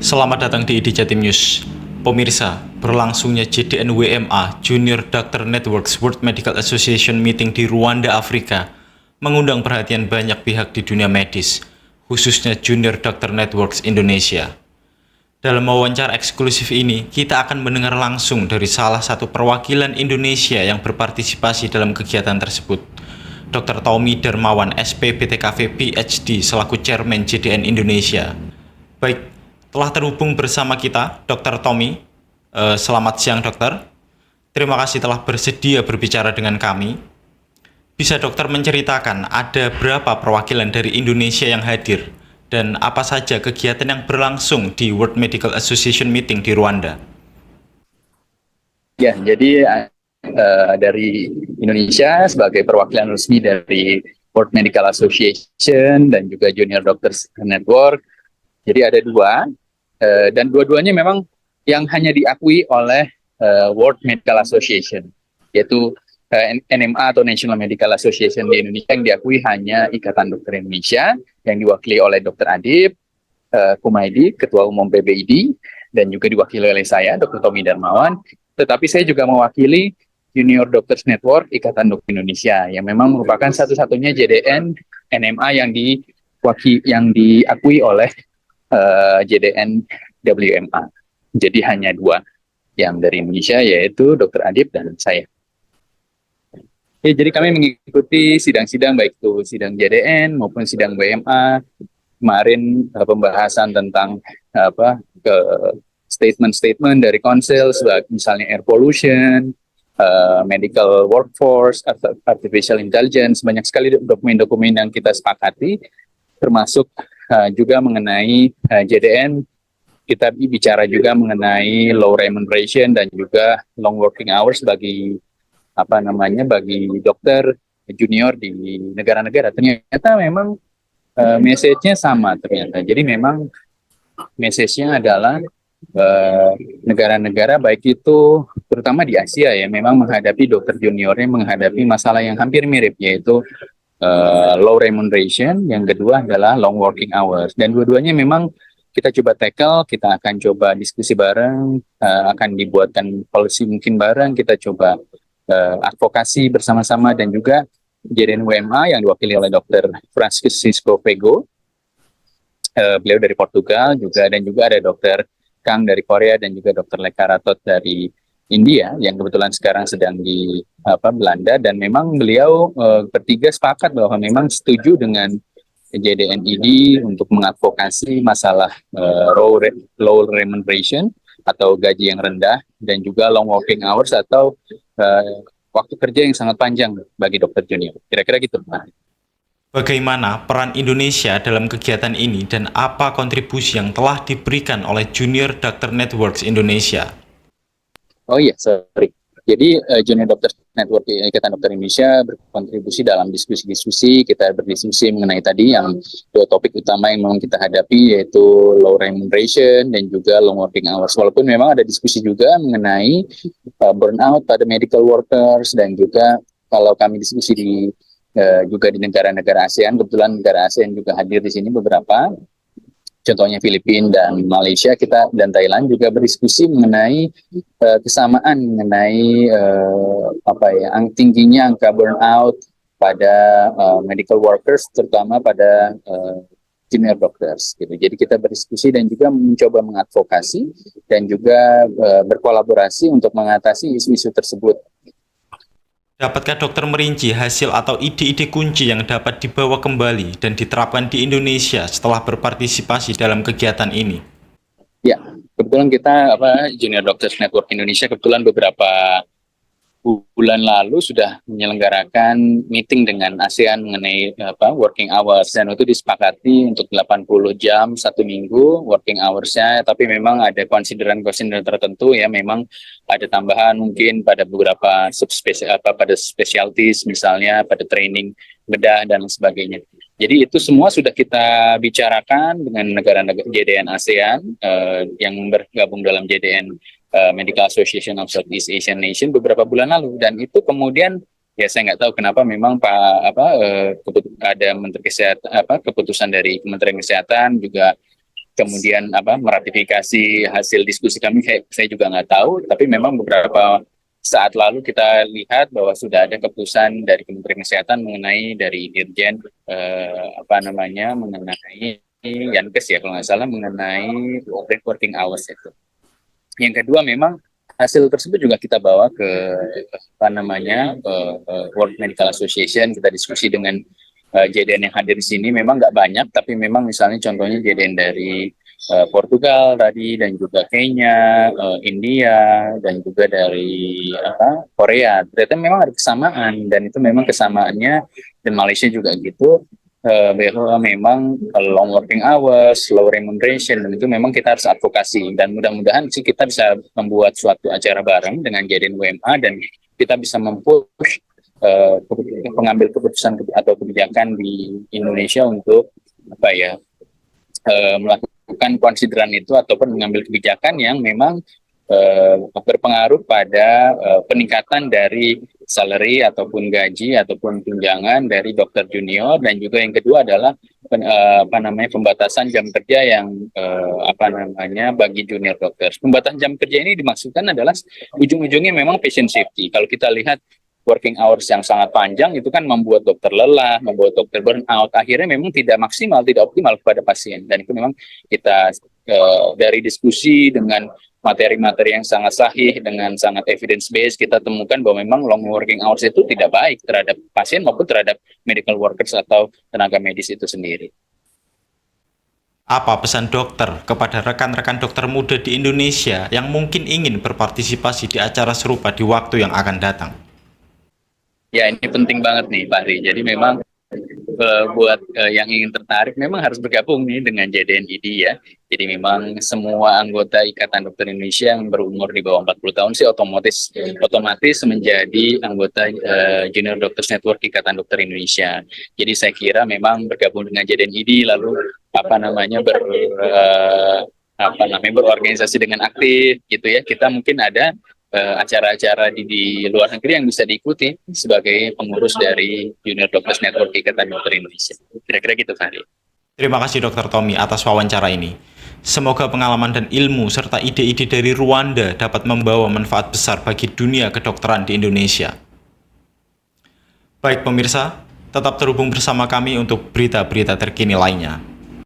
Selamat datang di ID Jatim News. Pemirsa, berlangsungnya JDN WMA Junior Doctor Networks World Medical Association Meeting di Rwanda, Afrika, mengundang perhatian banyak pihak di dunia medis, khususnya Junior Doctor Networks Indonesia. Dalam wawancara eksklusif ini, kita akan mendengar langsung dari salah satu perwakilan Indonesia yang berpartisipasi dalam kegiatan tersebut, Dr. Tommy Darmawan, SPBTKV PhD, selaku Chairman JDN Indonesia. Baik, telah terhubung bersama kita Dr. Tommy. Selamat siang, dokter. Terima kasih telah bersedia berbicara dengan kami. Bisa dokter menceritakan ada berapa perwakilan dari Indonesia yang hadir dan apa saja kegiatan yang berlangsung di World Medical Association Meeting di Rwanda? Ya, jadi dari Indonesia sebagai perwakilan resmi dari World Medical Association dan juga Junior Doctors Network. Jadi ada dua, dan dua-duanya memang yang hanya diakui oleh World Medical Association, yaitu NMA atau National Medical Association di Indonesia yang diakui hanya Ikatan Dokter Indonesia yang diwakili oleh Dr. Adib Kumaydi, Ketua Umum PBID, dan juga diwakili oleh saya, Dr. Tommy Darmawan. Tetapi saya juga mewakili Junior Doctors Network Ikatan Dokter Indonesia yang memang merupakan satu-satunya JDN NMA yang diakui oleh JDN WMA. Jadi hanya dua yang dari Indonesia, yaitu Dr. Adib dan saya. Ya, jadi kami mengikuti sidang-sidang baik itu sidang JDN maupun sidang WMA. Kemarin pembahasan tentang statement-statement dari konsil, misalnya air pollution, medical workforce, artificial intelligence, banyak sekali dokumen-dokumen yang kita sepakati, termasuk juga mengenai JDN. Kita bicara juga mengenai low remuneration dan juga long working hours bagi dokter junior di negara-negara. Ternyata memang message-nya sama ternyata. Jadi memang message-nya adalah negara-negara baik itu terutama di Asia ya memang menghadapi dokter juniornya menghadapi masalah yang hampir mirip, yaitu low remuneration, yang kedua adalah long working hours. Dan dua-duanya memang kita coba tackle, kita akan coba diskusi bareng, akan dibuatkan policy mungkin bareng, kita coba advokasi bersama-sama, dan juga JDN WMA yang diwakili oleh Dr. Francisco Pego, beliau dari Portugal juga, dan juga ada Dr. Kang dari Korea, dan juga Dr. Lekaratot dari India yang kebetulan sekarang sedang di Belanda. Dan memang beliau bertiga sepakat bahwa memang setuju dengan JDN ini untuk mengadvokasi masalah low remuneration atau gaji yang rendah, dan juga long working hours atau waktu kerja yang sangat panjang bagi dokter junior. Kira-kira gitu, Pak. Bagaimana peran Indonesia dalam kegiatan ini dan apa kontribusi yang telah diberikan oleh Junior Doctor Networks Indonesia? Oh iya, sorry. Jadi Junior Doctor Network Ikatan Dokter Indonesia berkontribusi dalam diskusi-diskusi. Kita berdiskusi mengenai tadi yang dua topik utama yang memang kita hadapi, yaitu low remuneration dan juga long working hours. Walaupun memang ada diskusi juga mengenai burnout pada medical workers, dan juga kalau kami diskusi juga di negara-negara ASEAN, kebetulan negara ASEAN juga hadir di sini beberapa. Contohnya Filipina dan Malaysia, kita dan Thailand juga berdiskusi mengenai kesamaan mengenai tingginya angka burnout pada medical workers, terutama pada junior doctors. Gitu. Jadi kita berdiskusi dan juga mencoba mengadvokasi dan juga berkolaborasi untuk mengatasi isu-isu tersebut. Dapatkah dokter merinci hasil atau ide-ide kunci yang dapat dibawa kembali dan diterapkan di Indonesia setelah berpartisipasi dalam kegiatan ini? Ya, kebetulan kita Junior Doctors Network Indonesia kebetulan beberapa bulan lalu sudah menyelenggarakan meeting dengan ASEAN mengenai working hours, dan itu disepakati untuk 80 jam satu minggu working hours-nya, tapi memang ada konsideran tertentu ya, memang ada tambahan mungkin pada beberapa pada specialties, misalnya pada training bedah dan sebagainya. Jadi itu semua sudah kita bicarakan dengan negara-negara JDN ASEAN yang bergabung dalam JDN Medical Association of Southeast Asian Nation beberapa bulan lalu, dan itu kemudian ya saya nggak tahu kenapa memang ada Menteri Kesehatan, keputusan dari Kementerian Kesehatan juga kemudian meratifikasi hasil diskusi kami, saya juga nggak tahu, tapi memang beberapa saat lalu kita lihat bahwa sudah ada keputusan dari Kementerian Kesehatan mengenai dari Dirjen mengenai Yankes ya kalau nggak salah, mengenai working hours itu. Yang kedua, memang hasil tersebut juga kita bawa ke World Medical Association, kita diskusi dengan JDN yang hadir di sini. Memang nggak banyak, tapi memang misalnya contohnya JDN dari Portugal tadi, dan juga Kenya, India, dan juga dari Korea. Ternyata memang ada kesamaan, dan itu memang kesamaannya, dan Malaysia juga gitu, bahwa memang long working hours, low remuneration, dan itu memang kita harus advokasi. Dan mudah-mudahan sih kita bisa membuat suatu acara bareng dengan JDN WMA, dan kita bisa mempush pengambil keputusan atau kebijakan di Indonesia untuk melakukan konsideran itu ataupun mengambil kebijakan yang memang berpengaruh pada peningkatan dari salary ataupun gaji ataupun tunjangan dari dokter junior. Dan juga yang kedua adalah pembatasan jam kerja yang bagi junior dokter. Pembatasan jam kerja ini dimaksudkan adalah ujung-ujungnya memang patient safety. Kalau kita lihat working hours yang sangat panjang itu kan membuat dokter lelah, membuat dokter burnout, akhirnya memang tidak maksimal, tidak optimal kepada pasien. Dan itu memang kita dari diskusi dengan materi-materi yang sangat sahih, dengan sangat evidence based, kita temukan bahwa memang long working hours itu tidak baik terhadap pasien maupun terhadap medical workers atau tenaga medis itu sendiri. Apa pesan dokter kepada rekan-rekan dokter muda di Indonesia yang mungkin ingin berpartisipasi di acara serupa di waktu yang akan datang? Ya, ini penting banget nih Pak Ri. Jadi memang buat yang ingin tertarik memang harus bergabung nih dengan JDN ID ya. Jadi memang semua anggota Ikatan Dokter Indonesia yang berumur di bawah 40 tahun sih otomatis menjadi anggota Junior Doctors Network Ikatan Dokter Indonesia. Jadi saya kira memang bergabung dengan JDN ID lalu berorganisasi dengan aktif gitu ya. Kita mungkin ada acara-acara di luar negeri yang bisa diikuti sebagai pengurus dari Junior Doctors Network Ikatan Dokter Indonesia. Kira-kira gitu, Fahri. Terima kasih Dr. Tommy atas wawancara ini. Semoga pengalaman dan ilmu serta ide-ide dari Rwanda dapat membawa manfaat besar bagi dunia kedokteran di Indonesia. Baik pemirsa, tetap terhubung bersama kami untuk berita-berita terkini lainnya.